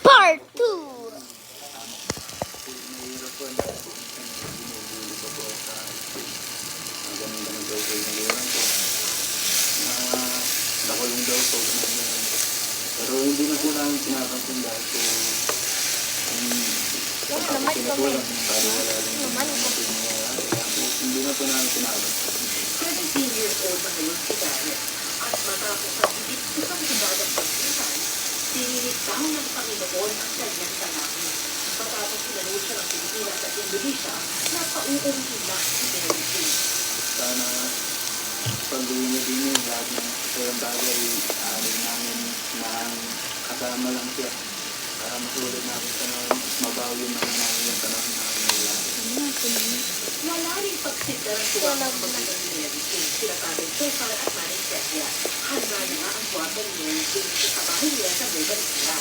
Part 2. Mahirap po na binubuli ko po sa ganun daw po yung naliran ko. Nakulong daw po. Pero hindi na po namin pinapansin dahil po Yan naman kami. wala rin Naman ko. hindi na po namin pinapansin. 17 years old na ngayon si Daniel. At matapos ang higit isang dibadang pagsitan, sinilitaw ng Panginoon ang kanyang tanawin. Matapos sinanod siya ng Pilipinas at Indonesia, napauuwi na si Mary. Sana pag-uwi niya din yung lahat ng kayang bagay aamin namin na kasama lang siya para masulit namin panahon, mabawi naman namin yung panahon namin nila. Wala rin pagsinda ng tuwa ng magulang ni Mary King, sila Tatay Sofar at Manny Celia. Handa na nga ang buwan ng Mary King sa bahay nila sa Nueva Ecija.